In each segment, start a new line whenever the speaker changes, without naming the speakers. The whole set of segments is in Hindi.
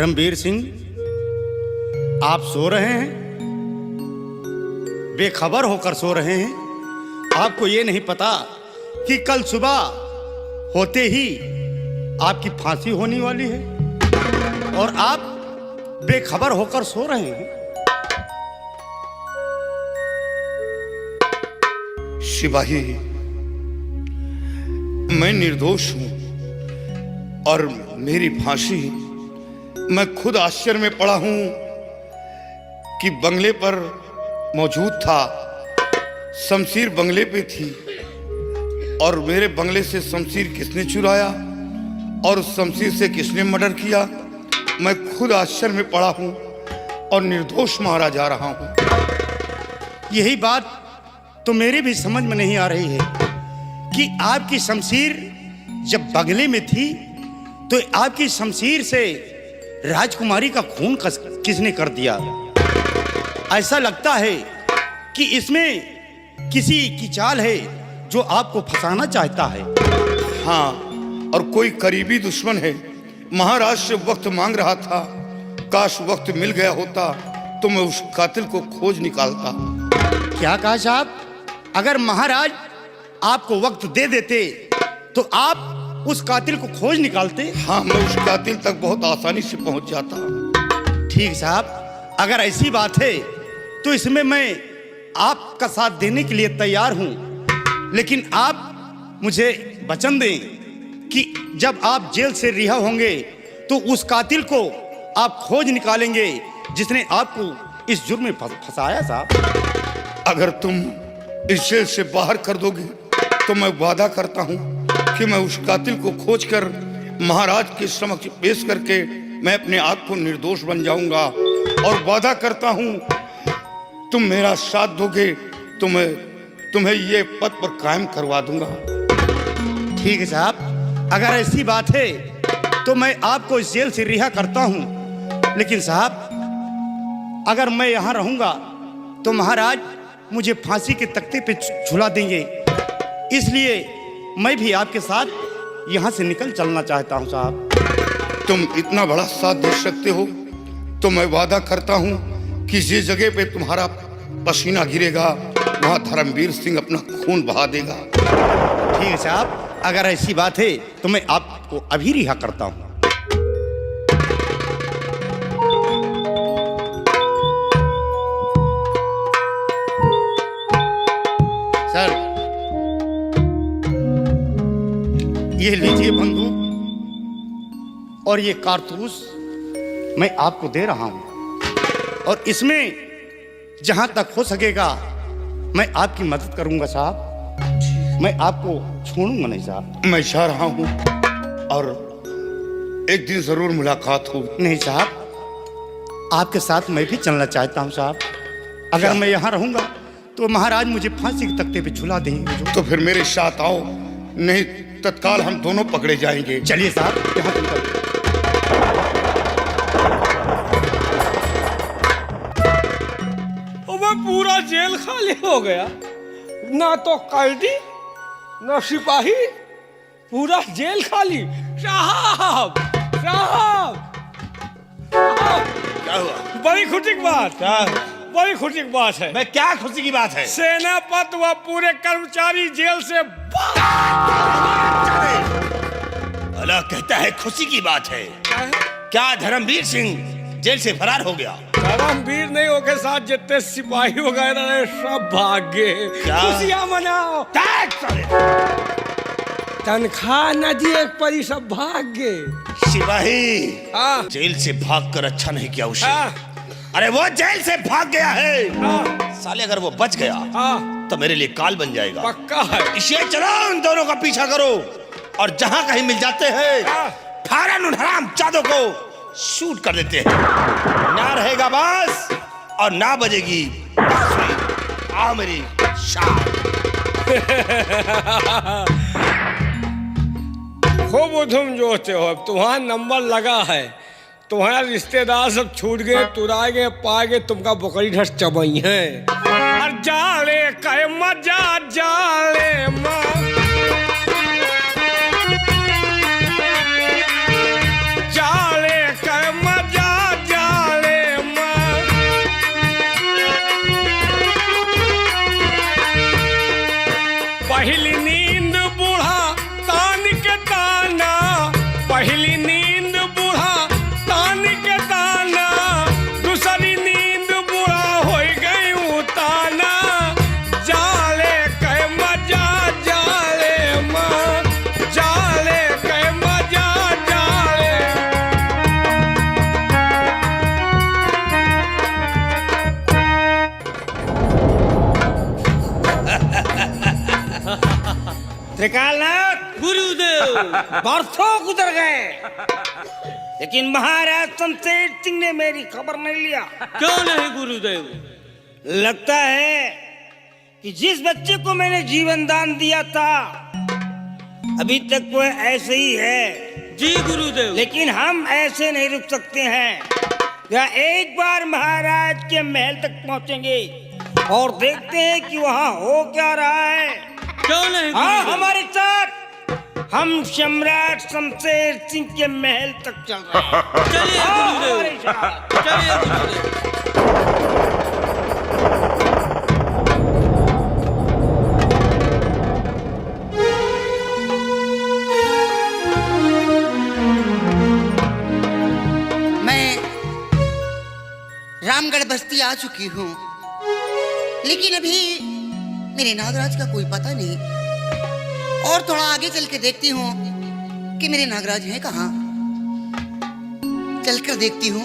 धर्मवीर सिंह, आप सो रहे हैं, बेखबर होकर सो रहे हैं। आपको ये नहीं पता कि कल सुबह होते ही आपकी फांसी होने वाली है और आप बेखबर होकर सो रहे हैं।
सिपाही, मैं निर्दोष हूं और मेरी फांसी, मैं खुद आश्चर्य में पड़ा हूं कि बंगले पर मौजूद था, शमशीर बंगले पे थी और मेरे बंगले से शमशीर किसने चुराया और उस शमशीर से किसने मर्डर किया, मैं खुद आश्चर्य में पड़ा हूं और निर्दोष मारा जा रहा हूं।
यही बात तो मेरी भी समझ में नहीं आ रही है कि आपकी शमशीर जब बंगले में थी तो आपकी शमशीर से राजकुमारी का खून किसने कर दिया। ऐसा लगता है कि इसमें किसी की चाल है जो आपको फंसाना चाहता है।
हाँ, और कोई करीबी दुश्मन है। महाराज से वक्त मांग रहा था, काश वक्त मिल गया होता तो मैं उस कातिल को खोज निकालता।
क्या कहा साहब? अगर महाराज आपको वक्त दे देते तो आप उस कातिल को खोज निकालते?
हाँ, मैं उस कातिल तक बहुत आसानी से पहुंच जाता।
ठीक साहब, अगर ऐसी बात है तो इसमें मैं आपका साथ देने के लिए तैयार हूं, लेकिन आप मुझे वचन दें कि जब आप जेल से रिहा होंगे तो उस कातिल को आप खोज निकालेंगे जिसने आपको इस जुर्म में फंसाया। साहब,
अगर तुम इस जेल से बाहर कर दोगे तो मैं वादा करता हूं कि मैं उस कातिल को खोजकर महाराज के समक्ष पेश करके मैं अपने आप को निर्दोष बन जाऊंगा और वादा करता हूं तुम मेरा साथ दोगे तो मैं तुम्हें ये पद पर कायम करवा दूंगा।
ठीक है साहब, अगर ऐसी बात है तो मैं आपको इस जेल से रिहा करता हूं, लेकिन साहब अगर मैं यहां रहूंगा तो महाराज मुझे फांसी के तख्ते पे झुला देंगे, इसलिए मैं भी आपके साथ यहां से निकल चलना चाहता हूं। साहब,
तुम इतना बड़ा साथ दे सकते हो तो मैं वादा करता हूं कि जिस जगह पे तुम्हारा पसीना गिरेगा वहां धर्मवीर सिंह अपना खून बहा देगा।
ठीक है साहब, अगर ऐसी बात है तो मैं आपको अभी रिहा करता हूं। सर, ये लीजिए बंदूक और ये कारतूस मैं आपको दे रहा हूं और इसमें जहां तक हो सकेगा मैं आपकी मदद करूंगा। साहब, मैं आपको छोड़ूंगा नहीं। साहब,
मैं चाह रहा हूं और एक दिन जरूर मुलाकात हो।
नहीं साहब, आपके साथ मैं भी चलना चाहता हूं। साहब, अगर मैं यहाँ रहूंगा तो महाराज मुझे फांसी के तख्ते पे झुला देंगे।
तो फिर मेरे साथ आओ, नहीं तत्काल हम दोनों पकड़े जाएंगे।
चलिए साहब, यहाँ चलते।
पूरा जेल खाली हो गया, ना तो कैदी ना सिपाही, पूरा जेल खाली। साहब साहब,
क्या हुआ?
बड़ी खुशी की बात, बड़ी खुशी की बात है।
मैं क्या खुशी की बात है?
सेनापति व पूरे कर्मचारी जेल से
भला कहता है खुशी की बात है। क्या धर्मवीर सिंह जेल से फरार हो गया?
धर्मवीर नहीं हो के साथ जितने सिपाही वगैरह रहे सब भाग गए। खुशियां मनाओ। तनख्वाह न दिए परी सब भाग गए।
सिपाही
हाँ,
जेल से भागकर अच्छा नहीं किया उसे। अरे वो जेल से भाग गया है। साले अगर वो बच गया तो मेरे लिए काल बन जाएगा।
पक्का है।
इसे चलो उन दोनों का पीछा करो और जहां कहीं मिल जाते हैं फारन उन हराम जादों को शूट कर देते हैं। ना रहेगा बांस और ना बजेगी बांसुरी। आओ मेरी शान।
खूब उधम जोते हो, अब तुम्हारा नंबर लगा है। तुम्हारा रिश्तेदार सब छूट गए, तुरा गए, पा गए, तुमका बकरी ढस चबई है। और जाले कहे मजा जाले जाले कहे मजा त्रिकालनाथ गुरुदेव बरसों गुजर गए, लेकिन महाराज शमशेर सिंह ने मेरी खबर नहीं लिया।
क्यों नहीं गुरुदेव?
लगता है कि जिस बच्चे को मैंने जीवन दान दिया था अभी तक वो ऐसे ही है।
जी गुरुदेव।
लेकिन हम ऐसे नहीं रुक सकते हैं, या एक बार महाराज के महल तक पहुंचेंगे और देखते हैं कि वहाँ हो क्या रहा है।
क्यों नहीं
हाँ,
गुरुदेव?
हमारे साथ हम सम्राट शमशेर सिंह के महल तक चल रहे हैं।
चलिए
हाँ,
गुरुदेव,
हमारे साथ।
चलिए गुरुदेव।
मैं रामगढ़ बस्ती आ चुकी हूँ, लेकिन अभी मेरे नागराज का कोई पता नहीं। और थोड़ा आगे चल के देखती हूँ कि मेरे नागराज हैं कहाँ। चलकर देखती हूँ।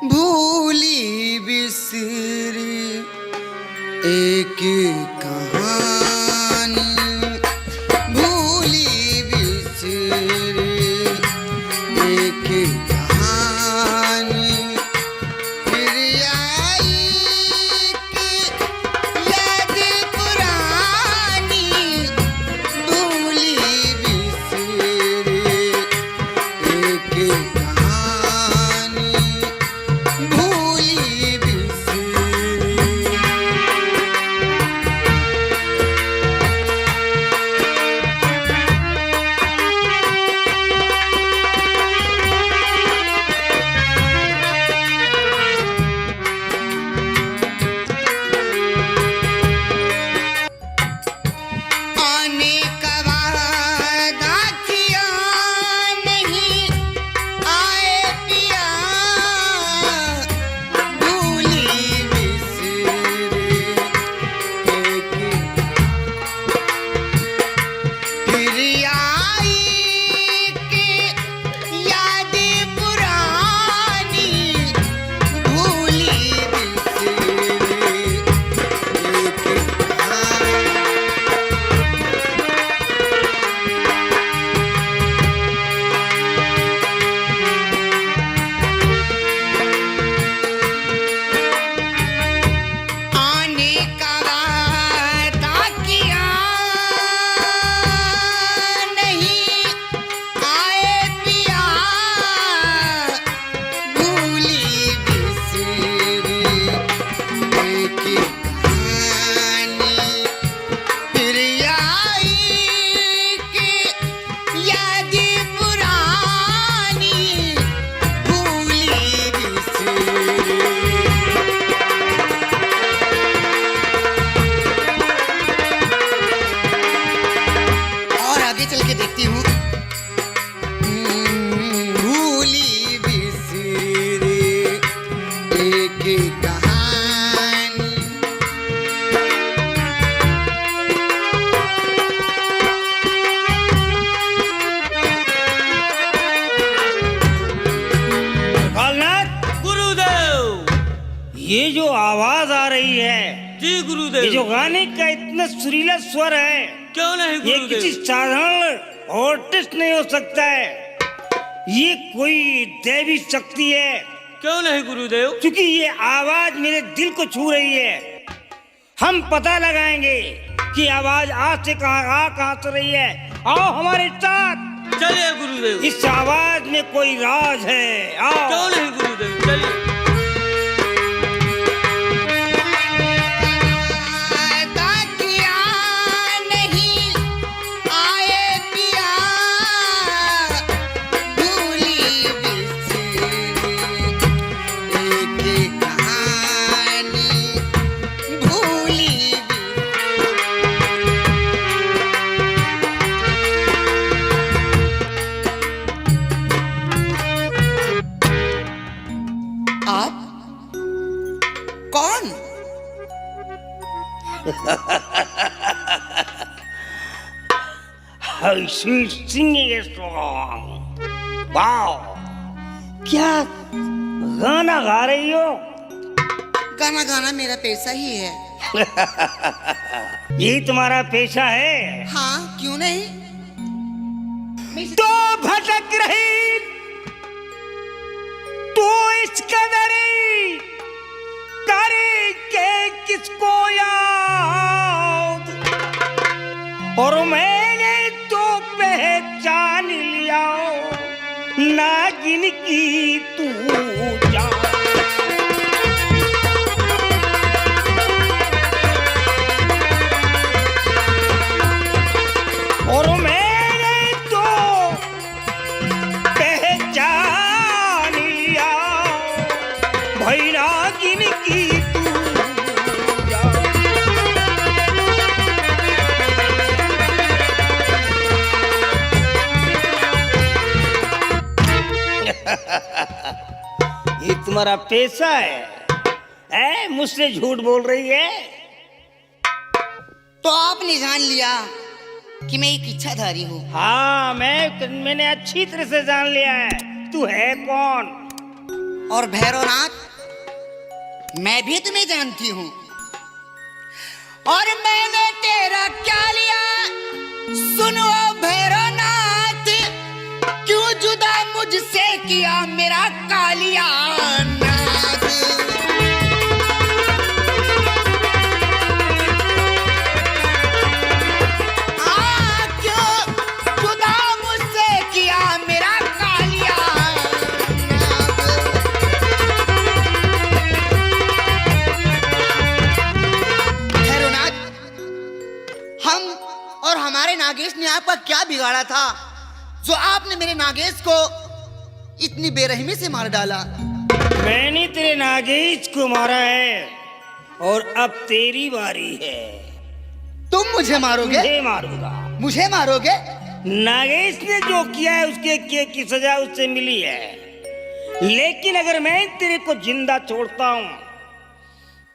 भूली बिसरी एक कहानी, भूली बिसरी एक कहानी, फिर आई कि याद पुरानी, भूली बिसरी एक कहानी, भूली बिसरी। आने का वादा किया नहीं, आए पिया, भूली बिसरी एक, फिर आई कि याद पुरानी, भूली बिसरी एक कहानी। आने का वादा किया नहीं, आए पिया, भूली बिसरी एक कहानी, फिर आई कि याद पुरानी, भूली बिसरी। और आगे चल के देखती हूँ। भूली बिसरी एक कहानी।
त्रिकालनाथ
गुरुदेव।
ये जो आवाज आ रही है,
जी
ये
गुरुदेव।
जो गाने का इतना सुरीला स्वर है,
क्यों नहीं
ये
गुरुदेव?
किसी साधारण आर्टिस्ट नहीं हो सकता है। ये कोई दैवी शक्ति है,
क्यों नहीं गुरुदेव?
क्योंकि ये आवाज मेरे दिल को छू रही है। हम पता लगाएंगे कि आवाज आज से कहाँ से रही है। आओ हमारे साथ।
चलिए गुरुदेव।
इस आवाज में कोई राज है। आओ।
क्यों नहीं गुरुदेव? चलिए।
वादा किया नहीं, आए पिया, भूली बिसरी एक कहानी, भूली आप कौन?
She's singing a song. Wow! क्या गाना गा रही हो?
गाना गाना मेरा पेशा ही है।
यही तुम्हारा पेशा है?
हाँ, क्यों नहीं?
तो भटक रही तू इस कदरी करे के किसको याद, और मैंने तो पहचान लिया नागिन की तू जान। और मैंने तो पहचान लिया भाई नागिन की तू जान। ये तुम्हारा पेशा है? मुझसे झूठ बोल रही है?
तो आपने जान लिया कि मैं एक इच्छाधारी हूँ।
हाँ, मैंने अच्छी तरह से जान लिया है। तू है कौन?
और भैरवनाथ, मैं भी तुम्हें जानती हूँ। और मैंने तेरा क्या लिया? सुनो भैरवनाथ, क्यों जुदा मुझसे किया मेरा कालिया नाथ? क्यों जुदा मुझसे किया मेरा कालिया नाथ? भैरवनाथ, हम और हमारे नागेश ने आपका क्या बिगाड़ा था जो आपने मेरे नागेश को इतनी बेरहमी से मार डाला?
मैंने तेरे नागेश को मारा है और अब तेरी बारी है।
तुम मुझे मारोगे?
मुझे मारूंगा।
मुझे मारोगे?
नागेश ने जो किया है उसके किए की सजा उससे मिली है, लेकिन अगर मैं तेरे को जिंदा छोड़ता हूँ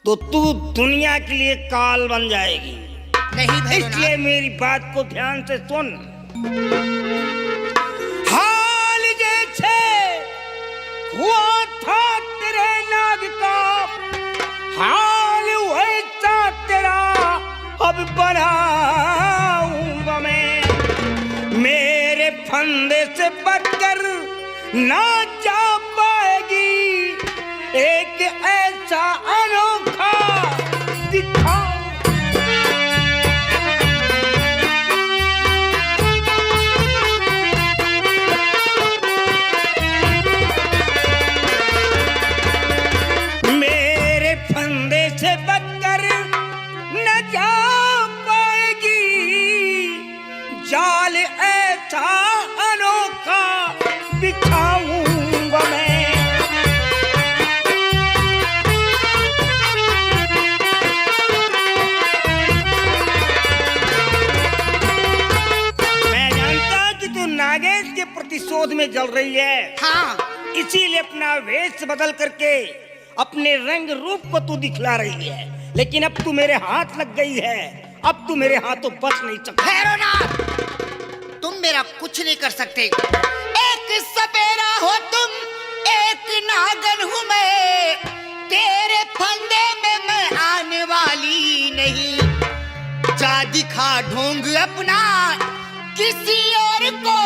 तो तू दुनिया के लिए काल बन जाएगी।
नहीं भैरवनाथ।
इसलिए मेरी बात को ध्यान से सुन। हाल जैसे हुआ था तेरे नाग का, हाल वैसा तेरा अब बनाऊंगा मैं। मेरे फंदे से बचकर ना जा पाएगी, एक ऐसा अनोखा दिखा। मेरे फंदे से बचकर न जा पाएगी, जाल ऐसा अनोखा बिछाऊंगा मैं। मैं जानता कि तू नागेश के प्रतिशोध में जल रही है।
हाँ,
इसीलिए अपना वेश बदल करके अपने रंग रूप को तू दिखला रही है, लेकिन अब तू मेरे हाथ लग गई है। अब तू मेरे हाथों बच नहीं सकती।
भैरवनाथ, तुम मेरा कुछ नहीं कर सकते। एक सपेरा हो तुम, एक नागन हूँ मैं, तेरे फंदे में मैं आने वाली नहीं। जा दिखा ढोंग अपना किसी और को,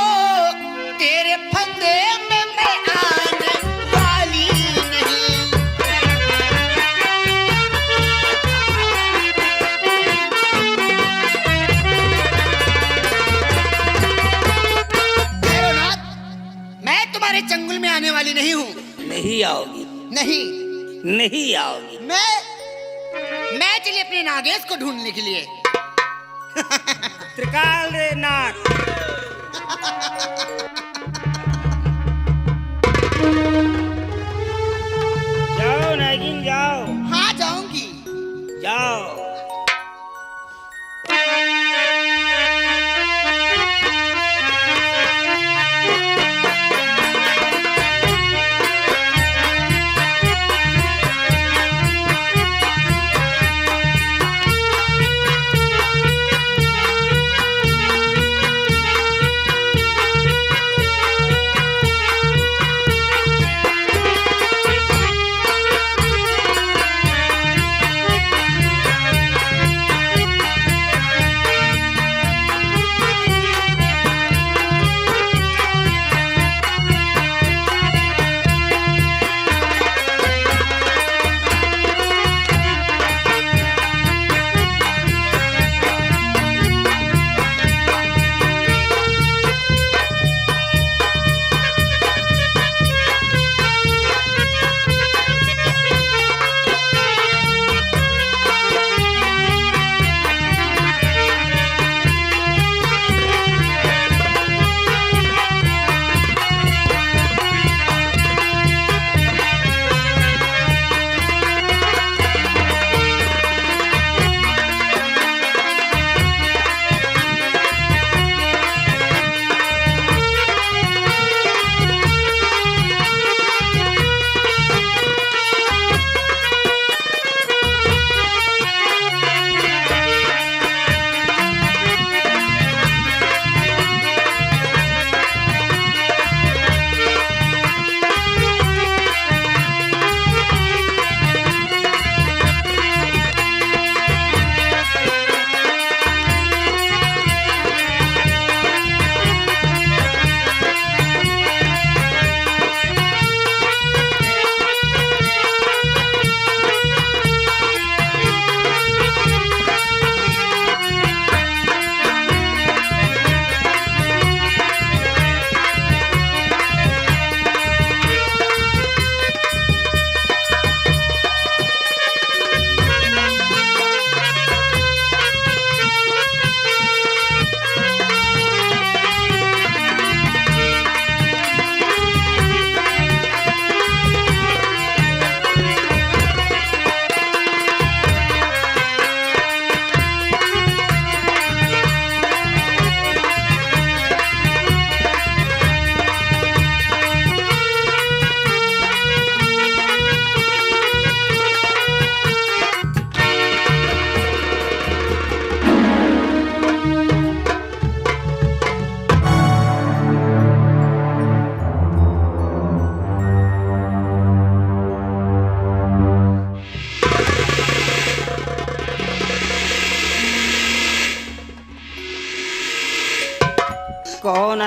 तेरे फंदे में मैं आने वाली नहीं। भैरवनाथ, मैं तुम्हारे चंगुल में आने वाली नहीं हूँ।
नहीं आओगी।
नहीं,
नहीं आओगी।
मैं चली अपने नागेश को ढूंढने के लिए।
त्रिकाल नाथ। जाओ नागिन जाओ।
हाँ, जाऊंगी।
जाओ।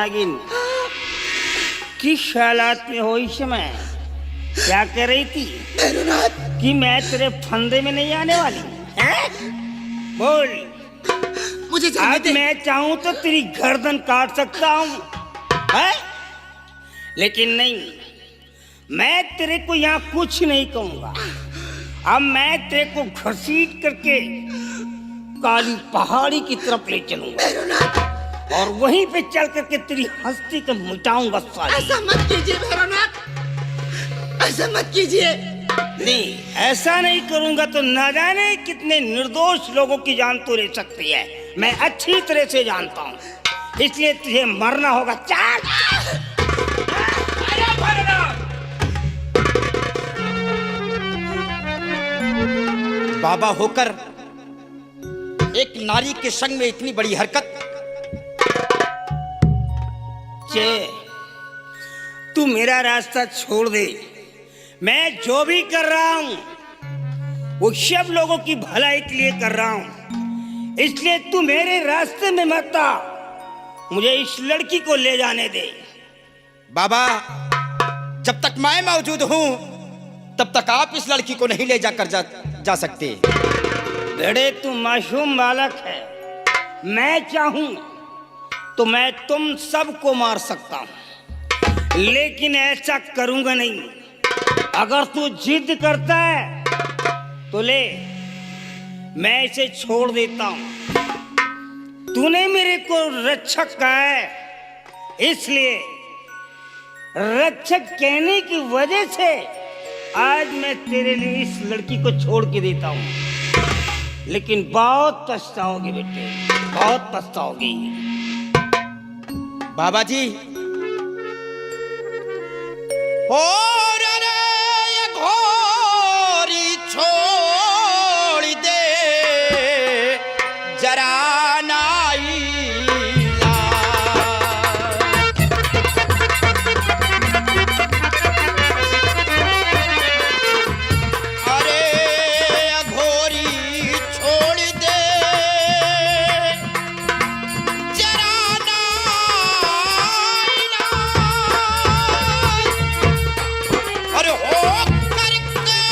नागिन, किस हालात में हो इस समय? क्या कह रही थी कि मैं तेरे फंदे में नहीं आने वाली? हैं? बोल।
मुझे जाने
आज
दे।
मैं चाहूं तो तेरी गर्दन काट सकता हूं, है? लेकिन नहीं, मैं तेरे को यहाँ कुछ नहीं कहूंगा। अब मैं तेरे को घसीट करके काली पहाड़ी की तरफ ले चलूंगा और वहीं पे चल करके तेरी हस्ती को मिटाऊंगा साली।
ऐसा मत कीजिए भैरवनाथ, ऐसा मत कीजिए।
नहीं, ऐसा नहीं करूंगा तो न जाने कितने निर्दोष लोगों की जान तो ले सकती है। मैं अच्छी तरह से जानता हूँ, इसलिए तुझे मरना होगा। चल।
बाबा होकर एक नारी के संग में इतनी बड़ी हरकत।
चे, तू मेरा रास्ता छोड़ दे। मैं जो भी कर रहा हूं वो सब लोगों की भलाई के लिए कर रहा हूं, इसलिए तू मेरे रास्ते में मत आ। मुझे इस लड़की को ले जाने दे।
बाबा, जब तक मैं मौजूद हूं तब तक आप इस लड़की को नहीं ले जाकर जा सकते।
बेटे, तू मासूम बालक है। मैं चाहूं तो मैं तुम सबको मार सकता हूं, लेकिन ऐसा करूंगा नहीं। अगर तू जिद करता है तो ले, मैं इसे छोड़ देता हूं। तूने मेरे को रक्षक कहा है, इसलिए रक्षक कहने की वजह से आज मैं तेरे लिए इस लड़की को छोड़ के देता हूं। लेकिन बहुत पछताओगी बेटे, बहुत पछताओगी।
बाबा जी, और ये घोरी छोड़ दे जरा नाइला। अरे घोरी छोड़ दे जरा नाइला। अरे हो करके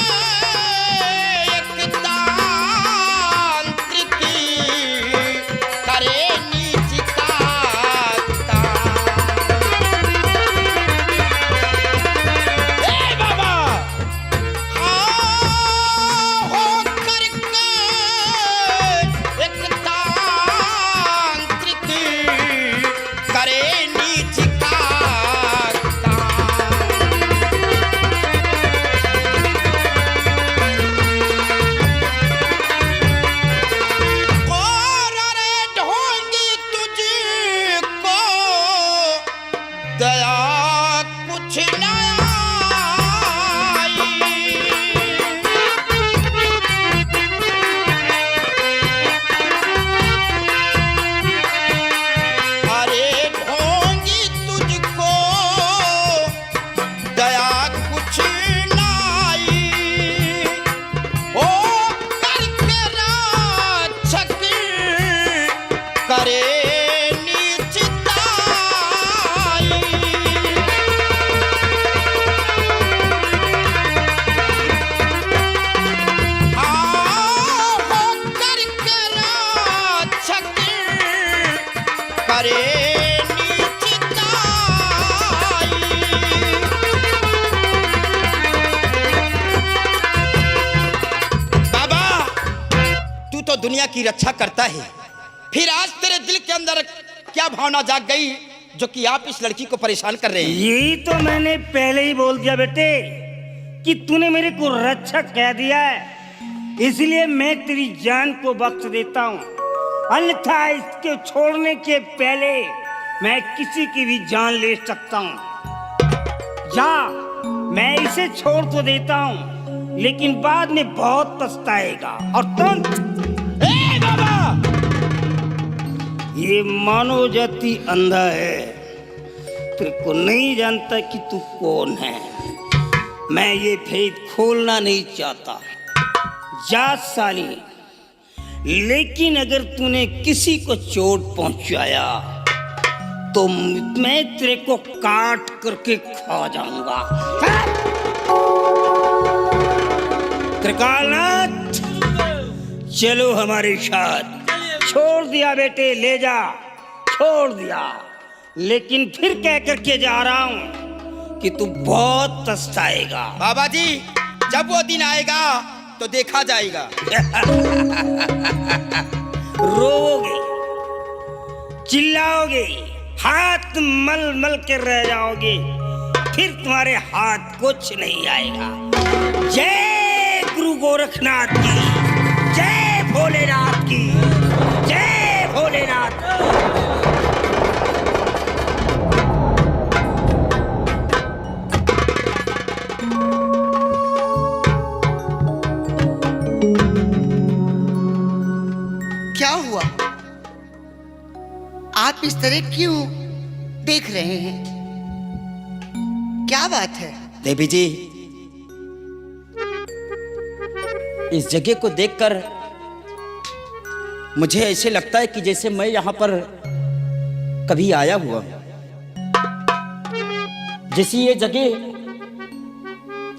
एक तांत्रिक करे नीच का ए बाबा, हो करके एक तांत्रिक करे नीच का। और अरे ढोंगी तुझको दया कुछ न आई। अरे ढोंगी तुझको दया कुछ न आई। ओ करके रक्षक करे नीचताई। हो करके रक्षक करे नीचताई। बाबा, तू तो दुनिया की रक्षा करता है, फिर आज तेरे दिल के अंदर क्या भावना जाग गई जो कि आप इस लड़की को परेशान कर रहे हैं?
यही तो मैंने पहले ही बोल दिया बेटे कि तूने मेरे को रक्षक कह दिया है, इसलिए मैं तेरी जान को बख्श देता हूँ। अन्यथा इसके छोड़ने के पहले मैं किसी की भी जान ले सकता हूँ। जा, मैं इसे छोड़ तो देता हूँ, लेकिन बाद में बहुत पछताएगा। और तुम
ए बाबा,
ये मानव जाति अंधा है, तेरे को नहीं जानता कि तू कौन है। मैं ये भेद खोलना नहीं चाहता। जा साली, लेकिन अगर तूने किसी को चोट पहुंचाया तो मैं तेरे को काट करके खा जाऊंगा। त्रिकालनाथ, चलो हमारे साथ। छोड़ दिया बेटे, ले जा, छोड़ दिया। लेकिन फिर कह करके जा रहा हूं कि तू बहुत पछताएगा।
बाबा जी, जब वो दिन आएगा तो देखा जाएगा।
रोओगे, चिल्लाओगे, हाथ मल मल के रह जाओगे, फिर तुम्हारे हाथ कुछ नहीं आएगा। जय गुरु गोरखनाथ की, जय भोलेनाथ की, जय भोलेनाथ।
क्या हुआ? आप इस तरह क्यों देख रहे हैं? क्या बात है?
देवी जी, इस जगह को देखकर मुझे ऐसे लगता है कि जैसे मैं यहाँ पर कभी आया हुआ, जैसी ये जगह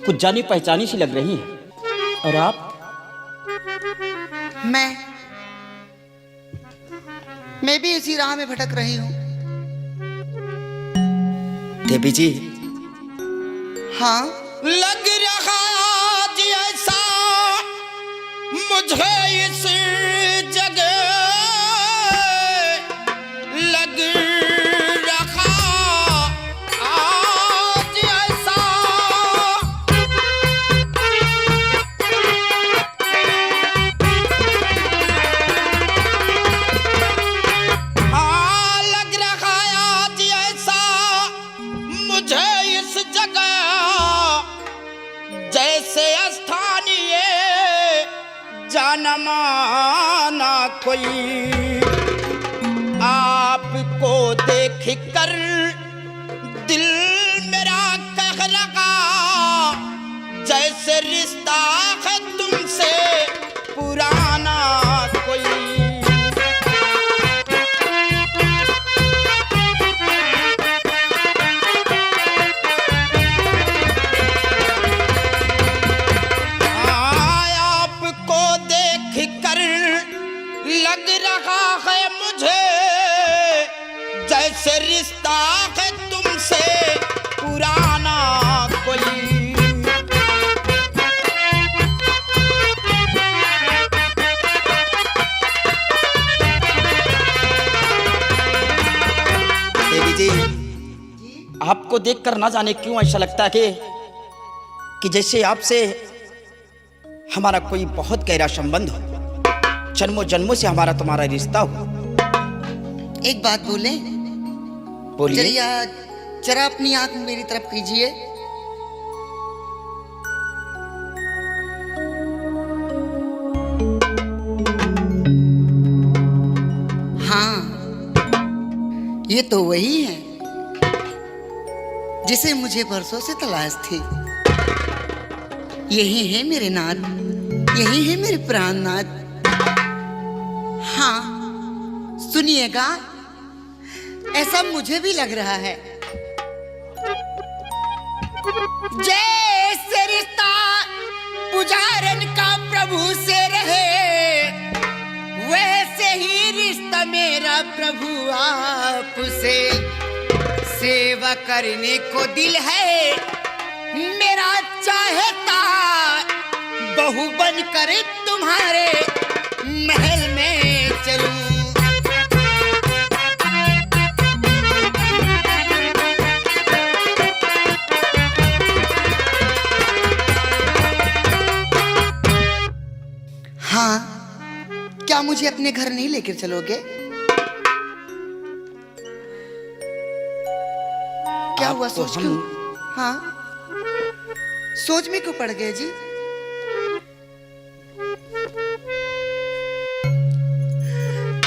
कुछ जानी पहचानी सी लग रही है। और आप?
मैं भी इसी राह में भटक रही हूँ।
देवी जी,
हाँ,
लग रहा जी ऐसा मुझे इस जगह, लग रहा आज ऐसा, हाँ लग रहा आज ऐसा मुझे इस जगह, जैसे स्थानीय जाना माना कोई, आपको देख कर दिल मेरा कह लगा, जैसे रिश्ता है तुमसे पुराना कोई। लग रहा है मुझे जैसे रिश्ता है तुमसे पुराना कोई। देवी जी, आपको देखकर ना जाने क्यों ऐसा लगता है कि जैसे आपसे हमारा कोई बहुत गहरा संबंध हो, जन्मों जन्मों से हमारा तुम्हारा रिश्ता हो।
एक बात बोले?
बोलिए।
जरा अपनी आंख मेरी तरफ कीजिए। हाँ, ये तो वही है जिसे मुझे बरसों से तलाश थी। यही है मेरे नाथ, यही है मेरे प्राणनाथ। हाँ, सुनिएगा, ऐसा मुझे भी लग रहा है। जैसे रिश्ता पुजारन का प्रभु से रहे, वैसे ही रिश्ता मेरा प्रभु आपसे। सेवा करने को दिल है मेरा चाहता, बहू बनकर तुम्हारे महल में चलूं। हाँ, क्या मुझे अपने घर नहीं लेकर चलोगे? क्या हुआ? सोच क्यों? हाँ, सोच में क्यों पड़ गए जी?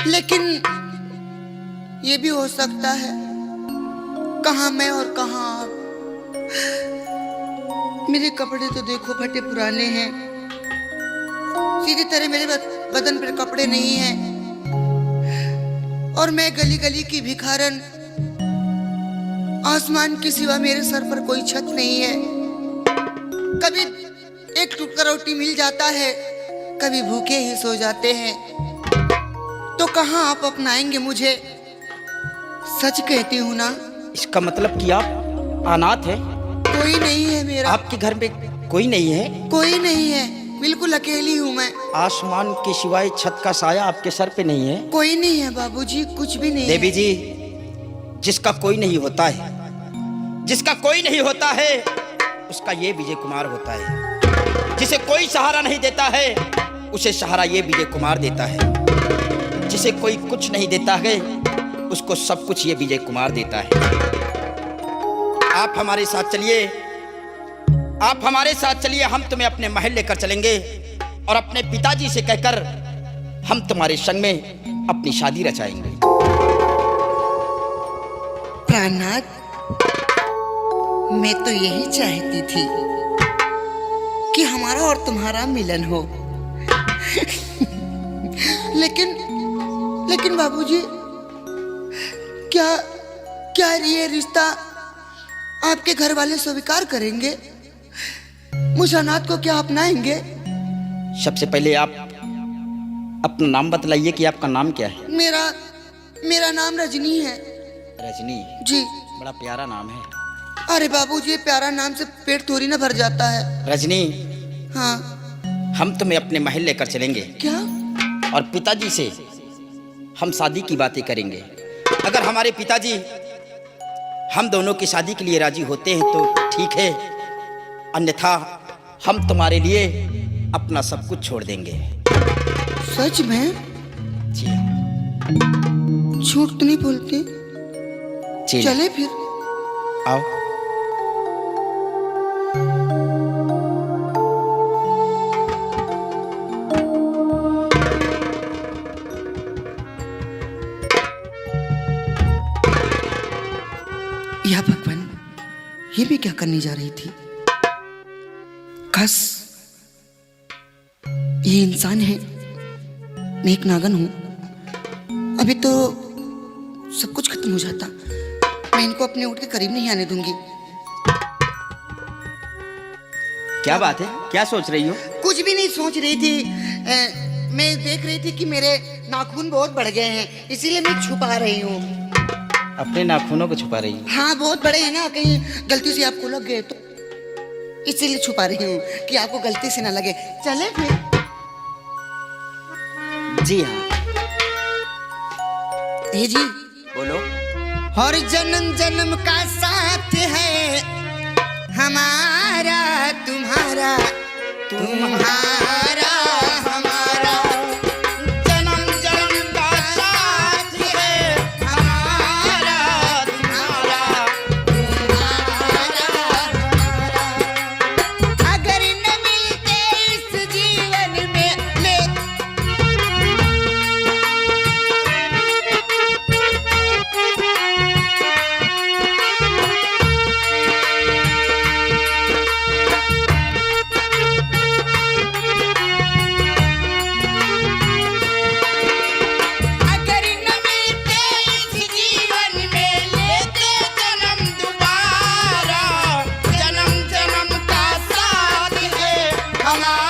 लेकिन ये भी हो सकता है, कहाँ मैं और कहाँ आप। मेरे कपड़े तो देखो फटे पुराने हैं, सीधी तरह मेरे बदन पर कपड़े नहीं हैं, और मैं गली गली की भिखारन आसमान के सिवा मेरे सर पर कोई छत नहीं है। कभी एक टुकड़ा रोटी मिल जाता है, कभी भूखे ही सो जाते हैं। तो कहाँ आप अपनाएंगे मुझे? सच कहती हूँ ना।
इसका मतलब कि आप अनाथ हैं?
कोई नहीं है मेरा।
आपके घर में कोई नहीं है?
कोई नहीं है, बिल्कुल अकेली हूँ मैं।
आसमान के सिवाय छत का साया आपके सर पे नहीं है?
कोई नहीं है बाबूजी, कुछ भी नहीं
देवी
है।
जी, जिसका कोई नहीं होता है, जिसका कोई नहीं होता है, उसका ये विजय कुमार होता है। जिसे कोई सहारा नहीं देता है, उसे सहारा ये विजय कुमार देता है। जिसे कोई कुछ नहीं देता है, उसको सब कुछ ये विजय कुमार देता है। आप हमारे साथ चलिए, आप हमारे साथ चलिए। हम तुम्हें अपने महल लेकर चलेंगे और अपने पिताजी से कहकर हम तुम्हारे संग में अपनी शादी रचाएंगे।
प्राणनाथ, मैं तो यही चाहती थी कि हमारा और तुम्हारा मिलन हो। लेकिन बाबूजी, क्या ये रिश्ता आपके घर वाले स्वीकार करेंगे? मुझ अनाथ को क्या अपनाएंगे?
सबसे पहले आप अपना नाम बतलाइए कि आपका नाम क्या है?
मेरा नाम रजनी है।
रजनी
जी।
बड़ा प्यारा नाम है।
अरे बाबूजी, प्यारा नाम से पेट थोड़ी ना भर जाता है।
रजनी,
हाँ।
हम तुम्हें अपने महल लेकर चलेंगे।
क्या?
और पिताजी से हम शादी की बातें करेंगे। अगर हमारे पिताजी हम दोनों की शादी के लिए राजी होते हैं तो ठीक है, अन्यथा हम तुम्हारे लिए अपना सब कुछ छोड़ देंगे।
सच में?
जी,
झूठ तो नहीं बोलते?
जी।
चले फिर।
आओ।
या भगवान, ये भी क्या करने जा रही थी? काश ये इंसान है, मैं एक नागन हूं। अभी तो सब कुछ खत्म हो जाता। मैं इनको अपने ऊँट के करीब नहीं आने दूंगी।
क्या बात है? क्या सोच रही हो?
कुछ भी नहीं सोच रही थी। मैं देख रही थी कि मेरे नाखून बहुत बढ़ गए हैं, इसीलिए मैं छुपा रही हूँ।
अपने नाखूनों को छुपा रही हो?
हाँ, बहुत बड़े हैं ना, कहीं गलती से आपको लग गए तो इसीलिए छुपा रही हूँ कि आपको गलती से ना लगे। चले फिर।
जी हाँ।
ये जी,
बोलो।
और जन्म जन्म का साथ है हमारा तुम्हारा, तुम्हारा हमारा। जन्म जन्म का साथ है हमारा तुम्हारा, तुम्हारा हमारा। अगर न मिलते इस जीवन में हमारा